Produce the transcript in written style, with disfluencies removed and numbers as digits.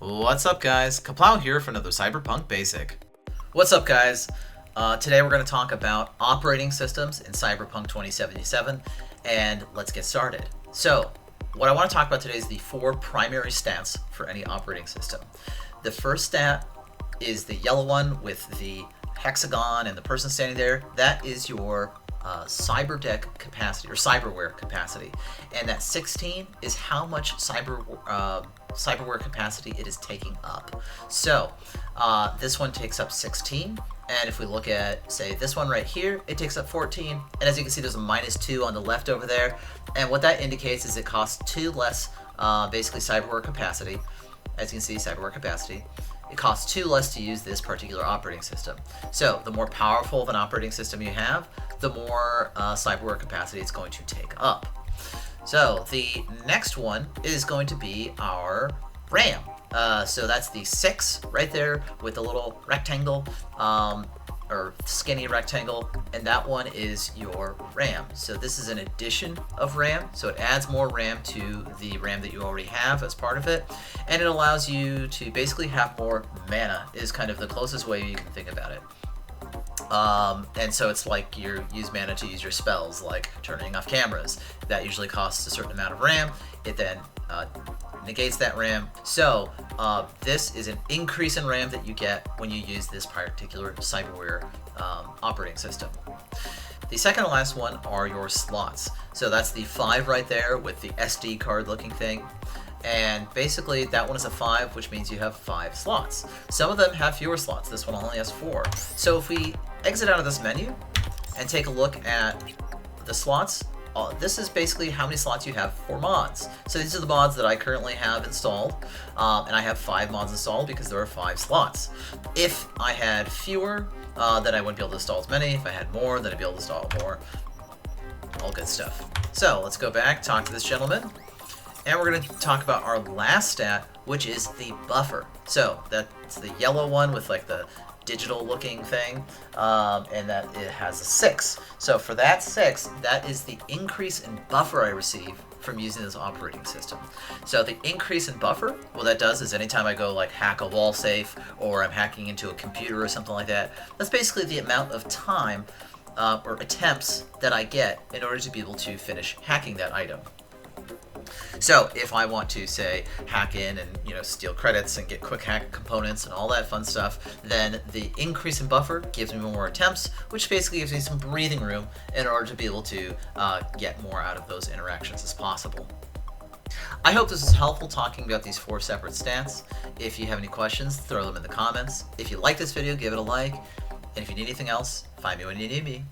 What's up, guys? Kaplow here for another Cyberpunk Basic. What's up, guys? Today we're going to talk about operating systems in Cyberpunk 2077, and let's get started. So, what I want to talk about today is the four primary stats for any operating system. The first stat is the yellow one with the hexagon and the person standing there. That is your cyber capacity or cyberware capacity, and that 16 is how much cyberware capacity it is taking up. So this one takes up 16, and if we look at, say, this one right here, it takes up 14, and as you can see there's a -2 on the left over there, and what that indicates is it costs 2 less basically cyberware capacity. As you can see, cyberware capacity, it costs 2 less to use this particular operating system. So the more powerful of an operating system you have, the more cyberware capacity it's going to take up. So the next one is going to be our RAM. So that's the 6 right there with the little rectangle, or skinny rectangle, and that one is your RAM. So this is an addition of RAM, so it adds more RAM to the RAM that you already have as part of it, and it allows you to basically have more mana, is kind of the closest way you can think about it. And so it's like you use mana to use your spells, like turning off cameras. That usually costs a certain amount of RAM. It then negates that RAM. So this is an increase in RAM that you get when you use this particular cyberware operating system. The second and last one are your slots. So that's the 5 right there with the SD card looking thing. And basically that one is a 5, which means you have 5 slots. Some of them have fewer slots. This one only has 4. So if we exit out of this menu and take a look at the slots, this is basically how many slots you have for mods. So these are the mods that I currently have installed, and I have 5 mods installed because there are 5 slots. If I had fewer, then I wouldn't be able to install as many. If I had more, then I'd be able to install more. All good stuff. So let's go back, talk to this gentleman. And we're going to talk about our last stat, which is the buffer. So that's the yellow one with like the digital looking thing, and that it has a 6. So for that 6, that is the increase in buffer I receive from using this operating system. So the increase in buffer, what that does is anytime I go like hack a wall safe, or I'm hacking into a computer or something like that, that's basically the amount of time or attempts that I get in order to be able to finish hacking that item. So if I want to, say, hack in and steal credits and get quick hack components and all that fun stuff, then the increase in buffer gives me more attempts, which basically gives me some breathing room in order to be able to get more out of those interactions as possible. I hope this is helpful talking about these 4 separate stats. If you have any questions, throw them in the comments. If you like this video, give it a like. And if you need anything else, find me when you need me.